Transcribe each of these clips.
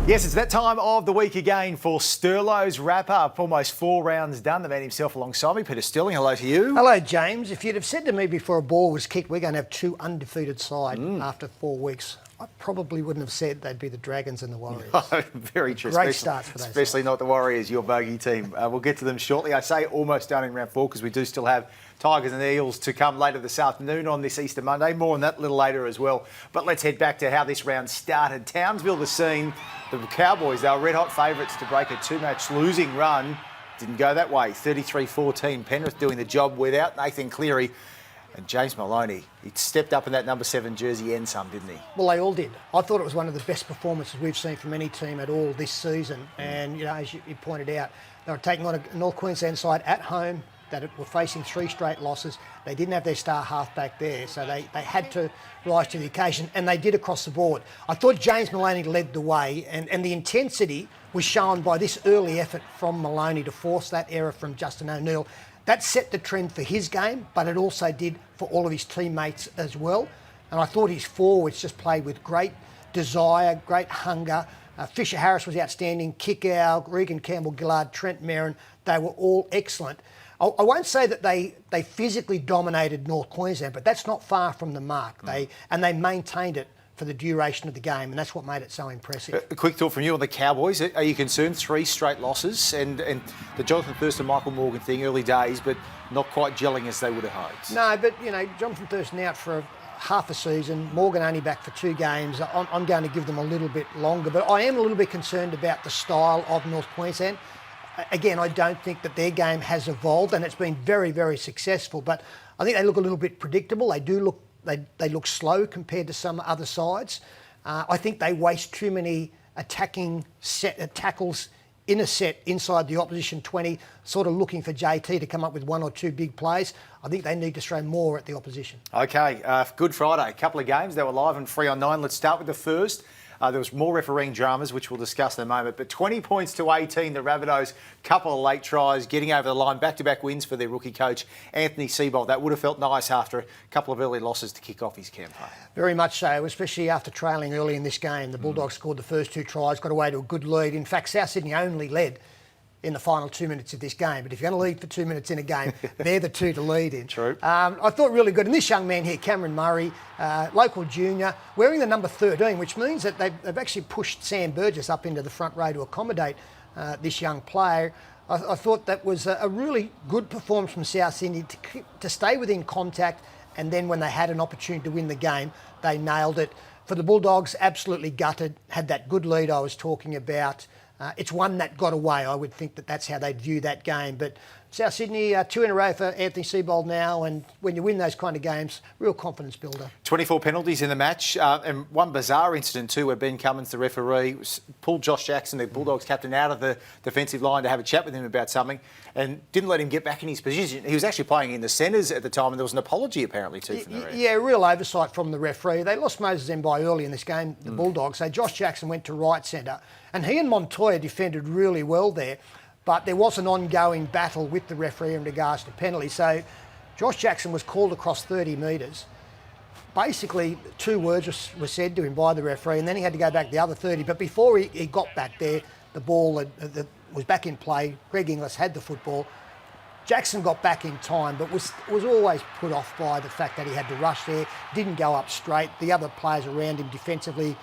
Yes, it's that time of the week again for Sterlo's wrap-up. Almost 4 rounds done. The man himself alongside me, Peter Sterling. Hello to you. Hello, James. If you'd have said to me before a ball was kicked, we're going to have 2 undefeated sides after 4 weeks, I probably wouldn't have said they'd be the Dragons and the Warriors. Very true. Great starts for those especially sides. not the Warriors, your bogey team. We'll get to them shortly. I say almost done in round 4 because we do still have Tigers and Eels to come later this afternoon on this Easter Monday. More on that a little later as well. But let's head back to how this round started. Townsville, the scene. The Cowboys, they were red-hot favourites to break a 2-match losing run. Didn't go that way. 33-14. Penrith doing the job without Nathan Cleary. And James Maloney, he stepped up in that number 7 jersey and some, didn't he? Well, they all did. I thought it was one of the best performances we've seen from any team at all this season. And, you know, as you pointed out, they were taking on a North Queensland side at home that were facing 3 straight losses. They didn't have their star halfback there, so they had to rise to the occasion, and they did across the board. I thought James Maloney led the way, and the intensity was shown by this early effort from Maloney to force that error from Justin O'Neill. That set the trend for his game, but it also did for all of his teammates as well. And I thought his forwards just played with great desire, great hunger. Fisher Harris was outstanding, Kickow, Regan Campbell-Gillard, Trent Merrin, they were all excellent. I won't say that they physically dominated North Queensland, but that's not far from the mark. They maintained it for the duration of the game, and that's what made it so impressive. A quick thought from you on the Cowboys. Are you concerned? 3 straight losses and the Jonathan Thurston, Michael Morgan thing, early days, but not quite gelling as they would have hoped. No, but, you know, Jonathan Thurston out for half a season, Morgan only back for 2 games. I'm going to give them a little bit longer, but I am a little bit concerned about the style of North Queensland. Again, I don't think that their game has evolved, and it's been very, very successful. But I think they look a little bit predictable. They look slow compared to some other sides. I think they waste too many attacking tackles in a set inside the opposition 20, sort of looking for JT to come up with 1 or 2 big plays. I think they need to throw more at the opposition. Okay, Good Friday, a couple of games. They were live and free on 9. Let's start with the first. There was more refereeing dramas, which we'll discuss in a moment. But 20 points to 18, the Rabbitohs, couple of late tries, getting over the line, back-to-back wins for their rookie coach, Anthony Seibold. That would have felt nice after a couple of early losses to kick off his campaign. Very much so, especially after trailing early in this game. The Bulldogs scored the first 2 tries, got away to a good lead. In fact, South Sydney only led in the final 2 minutes of this game. But if you're going to lead for 2 minutes in a game, they're the 2 to lead in. True. I thought really good. And this young man here, Cameron Murray, local junior, wearing the number 13, which means that they've actually pushed Sam Burgess up into the front row to accommodate this young player. I thought that was a really good performance from South Sydney to stay within contact, and then when they had an opportunity to win the game, they nailed it. For the Bulldogs, absolutely gutted, had that good lead I was talking about. It's one that got away. I would think that that's how they'd view that game. But South Sydney, 2 in a row for Anthony Seibold now, and when you win those kind of games, real confidence builder. 24 penalties in the match, and one bizarre incident too where Ben Cummins, the referee, pulled Josh Jackson, the Bulldogs captain, out of the defensive line to have a chat with him about something and didn't let him get back in his position. He was actually playing in the centres at the time, and there was an apology apparently too from the ref. Yeah, real oversight from the referee. They lost Moses Mbai early in this game, the Bulldogs, so Josh Jackson went to right centre, and he and Montoya defended really well there. But there was an ongoing battle with the referee in regards to penalties. So Josh Jackson was called across 30 metres. Basically, 2 words were said to him by the referee, and then he had to go back the other 30. But before he got back there, the ball was back in play. Greg Inglis had the football. Jackson got back in time, but was always put off by the fact that he had to rush there, didn't go up straight. The other players around him defensively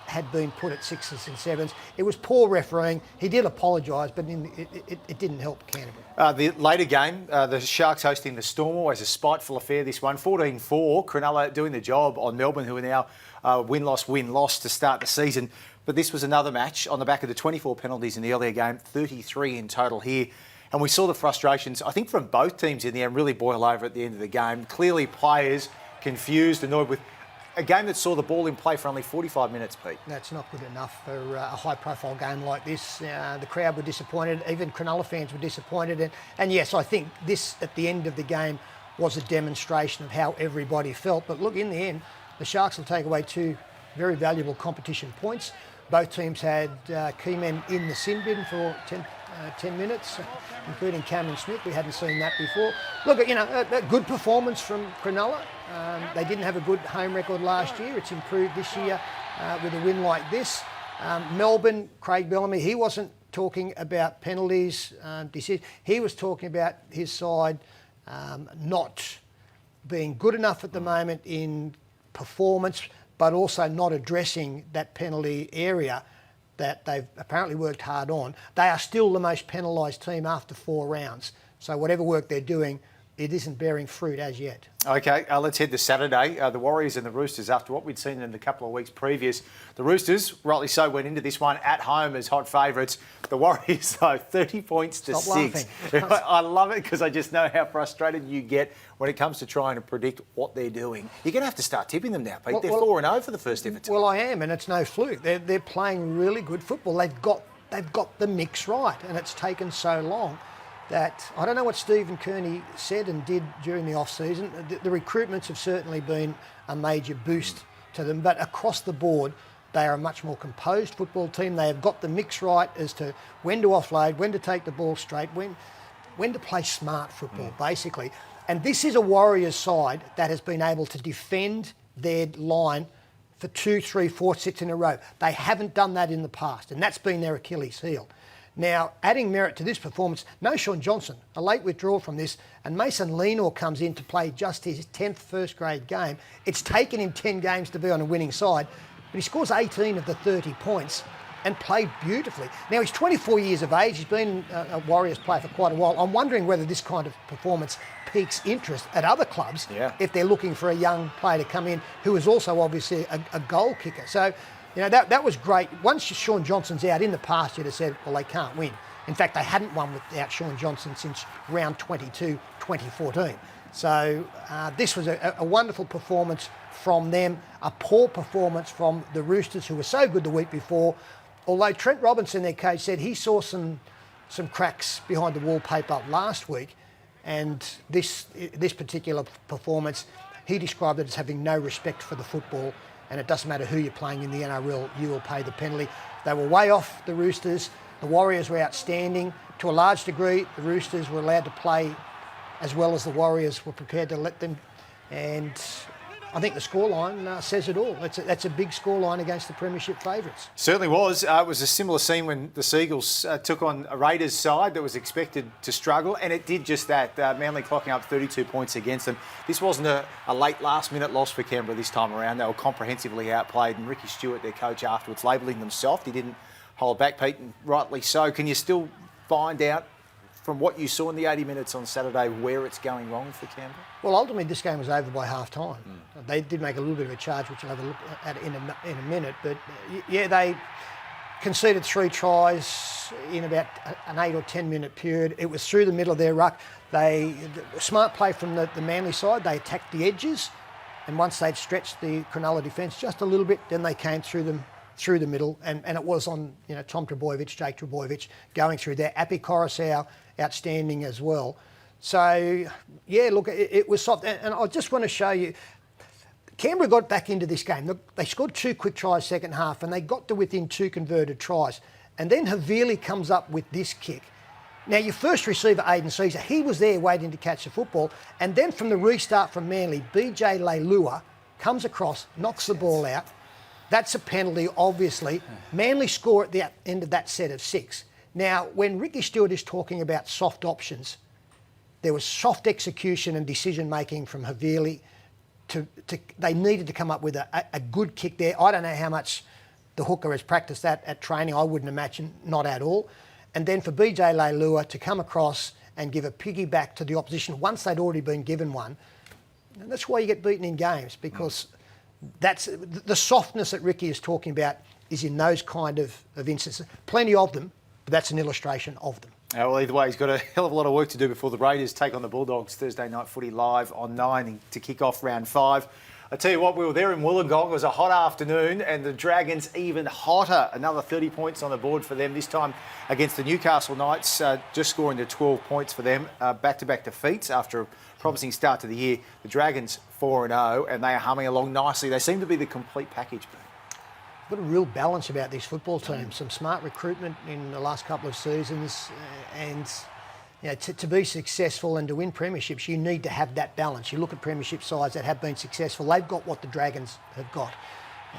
had been put at 6s and 7s. It was poor refereeing. He did apologise, but it didn't help Canterbury. The later game, the Sharks hosting the Storm, always a spiteful affair, this one. 14-4, Cronulla doing the job on Melbourne, who are now win-loss to start the season. But this was another match on the back of the 24 penalties in the earlier game, 33 in total here. And we saw the frustrations, I think, from both teams in the end really boil over at the end of the game. Clearly players confused, annoyed with a game that saw the ball in play for only 45 minutes, Pete. That's not good enough for a high-profile game like this. The crowd were disappointed. Even Cronulla fans were disappointed. And yes, I think this, at the end of the game, was a demonstration of how everybody felt. But look, in the end, the Sharks will take away 2 very valuable competition points. Both teams had key men in the sin bin for 10 minutes, including Cameron Smith. We hadn't seen that before. Look, you know, a good performance from Cronulla. They didn't have a good home record last year. It's improved this year with a win like this. Melbourne, Craig Bellamy, he wasn't talking about penalties. He was talking about his side not being good enough at the moment in performance, but also not addressing that penalty area that they've apparently worked hard on. They are still the most penalised team after 4 rounds. So whatever work they're doing, it isn't bearing fruit as yet. Okay, let's head to Saturday. The Warriors and the Roosters, after what we'd seen in the couple of weeks previous, the Roosters, rightly so, went into this one at home as hot favourites. The Warriors, though, 30 points to 6. I love it because I just know how frustrated you get when it comes to trying to predict what they're doing. You're going to have to start tipping them now, Pete. They're 4-0 for the first ever time. Well, I am, and it's no fluke. They're playing really good football. They've got the mix right, and it's taken so long. That I don't know what Stephen Kearney said and did during the off-season. The recruitments have certainly been a major boost to them, but across the board, they are a much more composed football team. They have got the mix right as to when to offload, when to take the ball straight, when to play smart football, basically. And this is a Warriors side that has been able to defend their line for 2, 3, 4 sets in a row. They haven't done that in the past, and that's been their Achilles heel. Now, adding merit to this performance, no Sean Johnson, a late withdrawal from this, and Mason Lenore comes in to play just his 10th first-grade game. It's taken him 10 games to be on a winning side, but he scores 18 of the 30 points and played beautifully. Now, he's 24 years of age. He's been a Warriors player for quite a while. I'm wondering whether this kind of performance piques interest at other clubs if they're looking for a young player to come in who is also obviously a goal kicker. So, you know, that was great. Once Sean Johnson's out in the past, you'd have said, well, they can't win. In fact, they hadn't won without Sean Johnson since round 22, 2014. So this was a wonderful performance from them, a poor performance from the Roosters, who were so good the week before. Although Trent Robinson, their coach, said he saw some cracks behind the wallpaper last week, and this particular performance, he described it as having no respect for the football. And it doesn't matter who you're playing in the NRL, you will pay the penalty. They were way off the Roosters. The Warriors were outstanding. To a large degree, the Roosters were allowed to play as well as the Warriors were prepared to let them. And I think the scoreline says it all. That's a big scoreline against the premiership favourites. Certainly was. It was a similar scene when the Seagulls took on a Raiders side that was expected to struggle, and it did just that. Manly clocking up 32 points against them. This wasn't a late last-minute loss for Canberra this time around. They were comprehensively outplayed, and Ricky Stewart, their coach, afterwards labelling them soft. He didn't hold back, Pete, and rightly so. Can you still find out from what you saw in the 80 minutes on Saturday where it's going wrong for Canberra? Well, ultimately, this game was over by half-time. They did make a little bit of a charge, which I'll have a look at in a minute. But, yeah, they conceded 3 tries in about an 8 or 10-minute period. It was through the middle of their ruck. Smart play from the Manly side. They attacked the edges, and once they'd stretched the Cronulla defence just a little bit, then they came through the middle, and it was on Tom Trbojevic, Jake Trbojevic going through there. Api Coruscant outstanding as well. So, yeah, look, it was soft. And I just want to show you, Canberra got back into this game. Look, they scored 2 quick tries second half, and they got to within 2 converted tries. And then Havili comes up with this kick. Now, your first receiver, Aidan Caesar, he was there waiting to catch the football. And then from the restart from Manly, BJ Leilua comes across, knocks the ball out. That's a penalty, obviously. Manly score at the end of that set of 6. Now, when Ricky Stewart is talking about soft options, there was soft execution and decision-making from Havili. They needed to come up with a good kick there. I don't know how much the hooker has practiced that at training. I wouldn't imagine, not at all. And then for BJ Leilua to come across and give a piggyback to the opposition once they'd already been given one. And that's why you get beaten in games, because that's the softness that Ricky is talking about is in those kind of instances. Plenty of them, but that's an illustration of them. Well, either way, he's got a hell of a lot of work to do before the Raiders take on the Bulldogs Thursday night footy live on 9 to kick off round 5. I tell you what, we were there in Wollongong. It was a hot afternoon, and the Dragons even hotter. Another 30 points on the board for them, this time against the Newcastle Knights, just scoring to 12 points for them. Back-to-back defeats after a promising start to the year. The Dragons 4-0, and they are humming along nicely. They seem to be the complete package. Got a real balance about this football team. Some smart recruitment in the last couple of seasons, and to be successful and to win premierships, you need to have that balance. You look at premiership sides that have been successful; they've got what the Dragons have got,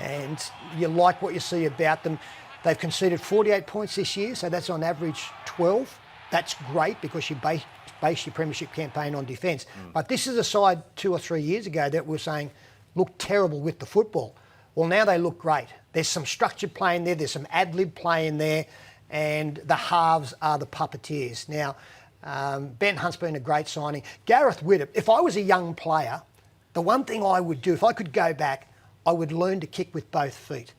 and you like what you see about them. They've conceded 48 points this year, so that's on average 12. That's great because you base your premiership campaign on defence. But this is a side 2 or 3 years ago that we're saying looked terrible with the football. Well, now they look great. There's some structured play in there, there's some ad-lib play in there, and the halves are the puppeteers. Now, Ben Hunt's been a great signing. Gareth Widdop, if I was a young player, the one thing I would do, if I could go back, I would learn to kick with both feet.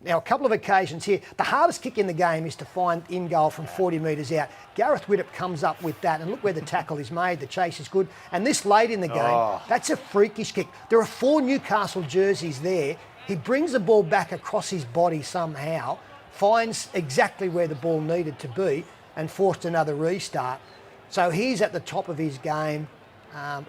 Now, a couple of occasions here, the hardest kick in the game is to find in goal from 40 metres out. Gareth Widdop comes up with that, and look where the tackle is made, the chase is good. And this late in the game, that's a freakish kick. There are 4 Newcastle jerseys there. He brings the ball back across his body somehow, finds exactly where the ball needed to be, and forced another restart. So he's at the top of his game.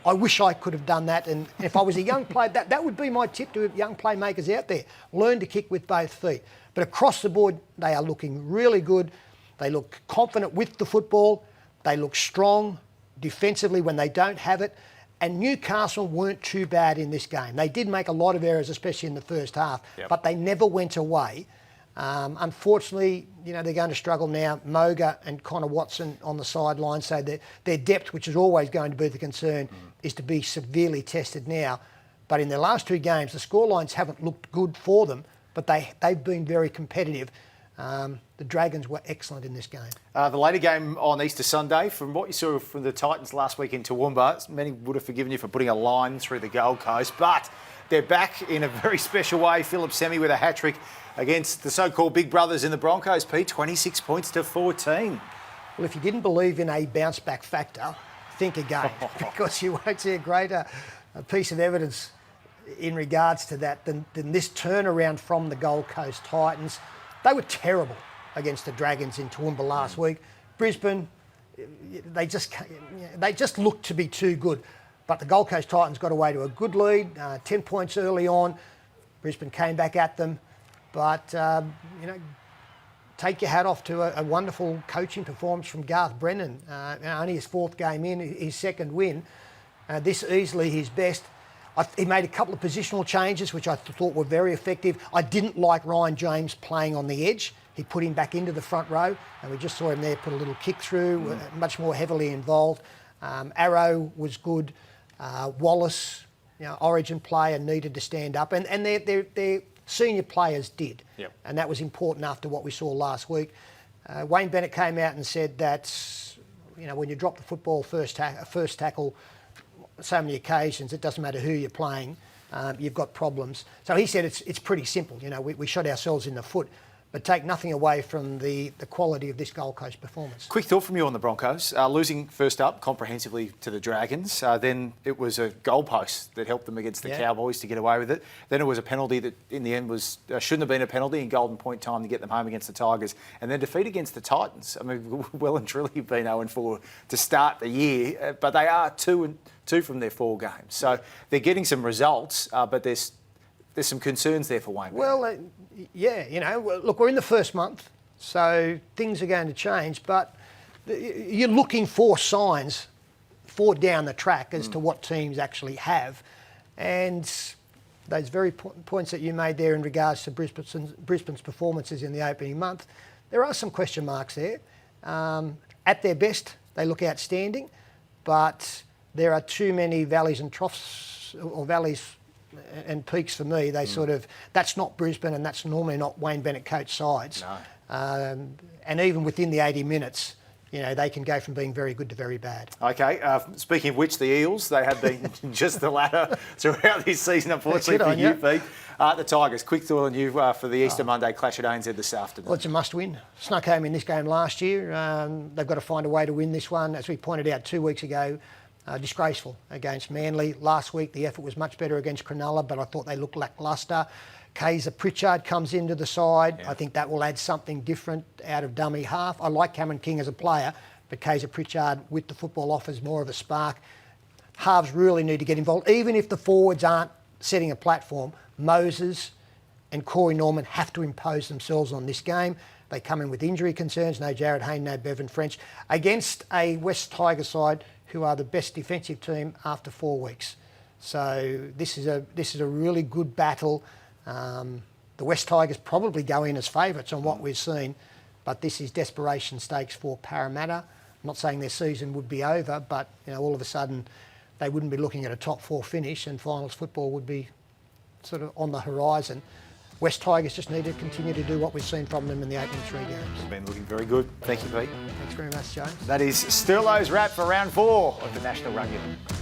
I wish I could have done that, and if I was a young player, that would be my tip to young playmakers out there. Learn to kick with both feet. But across the board, they are looking really good. They look confident with the football. They look strong defensively when they don't have it. And Newcastle weren't too bad in this game. They did make a lot of errors, especially in the first half, but they never went away. Unfortunately, they're going to struggle now. Moga and Connor Watson on the sideline, so their depth, which is always going to be the concern, is to be severely tested now. But in their last 2 games, the scorelines haven't looked good for them, but they've been very competitive. The Dragons were excellent in this game. The later game on Easter Sunday, from what you saw from the Titans last week in Toowoomba, many would have forgiven you for putting a line through the Gold Coast, but they're back in a very special way. Philip Semi with a hat-trick against the so-called big brothers in the Broncos, Pete, 26 points to 14. Well, if you didn't believe in a bounce-back factor, think again, because you won't see a greater piece of evidence in regards to that than this turnaround from the Gold Coast Titans. They were terrible against the Dragons in Toowoomba last week. Brisbane, they just looked to be too good. But the Gold Coast Titans got away to a good lead, 10 points early on. Brisbane came back at them. But, take your hat off to a wonderful coaching performance from Garth Brennan. Only his 4th game in, his 2nd win. This easily his best. He made a couple of positional changes, which I thought were very effective. I didn't like Ryan James playing on the edge. He put him back into the front row, and we just saw him there put a little kick through, much more heavily involved. Arrow was good. Wallace, Origin player, needed to stand up, and their senior players did, and that was important after what we saw last week. Wayne Bennett came out and said that, when you drop the football first tackle, so many occasions, it doesn't matter who you're playing, you've got problems. So he said it's pretty simple. We shot ourselves in the foot. But take nothing away from the quality of this Gold Coast performance. Quick thought from you on the Broncos. Losing first up comprehensively to the Dragons. Then it was a goalpost that helped them against the Cowboys to get away with it. Then it was a penalty that in the end shouldn't have been a penalty in golden point time to get them home against the Tigers. And then defeat against the Titans. I mean, well and truly been 0-4 to start the year. But they are 2-2 from their 4 games. So they're getting some results, but there's some concerns there for Wayne. Well, look, we're in the first month, so things are going to change, but you're looking for signs for down the track as to what teams actually have. And those very points that you made there in regards to Brisbane's performances in the opening month, there are some question marks there. At their best, they look outstanding, but there are too many valleys and troughs, or valleys and peaks for me. That's not Brisbane, and that's normally not Wayne Bennett coach sides. No. And even within the 80 minutes, they can go from being very good to very bad. Okay, speaking of which, the Eels, they have been just the latter throughout this season, unfortunately for you, Pete. The Tigers, quick thought on you for the Easter Monday clash at ANZ this afternoon. Well, it's a must-win. Snuck home in this game last year. They've got to find a way to win this one. As we pointed out 2 weeks ago, disgraceful against Manly. Last week, the effort was much better against Cronulla, but I thought they looked lacklustre. Kaiser Pritchard comes into the side. I think that will add something different out of dummy half. I like Cameron King as a player, but Kaiser Pritchard with the football offers more of a spark. Halves really need to get involved. Even if the forwards aren't setting a platform, Moses and Corey Norman have to impose themselves on this game. They come in with injury concerns, no Jared Hayne, no Bevan French, against a West Tiger side who are the best defensive team after 4 weeks. So this is a really good battle. The West Tigers probably go in as favourites on what we've seen, but this is desperation stakes for Parramatta. I'm not saying their season would be over, but all of a sudden they wouldn't be looking at a top 4 finish, and finals football would be sort of on the horizon. West Tigers just need to continue to do what we've seen from them in the opening 3 games. It's been looking very good. Thank you, Pete. Thanks very much, James. That is Sterlo's wrap for round 4 of the National Rugby League.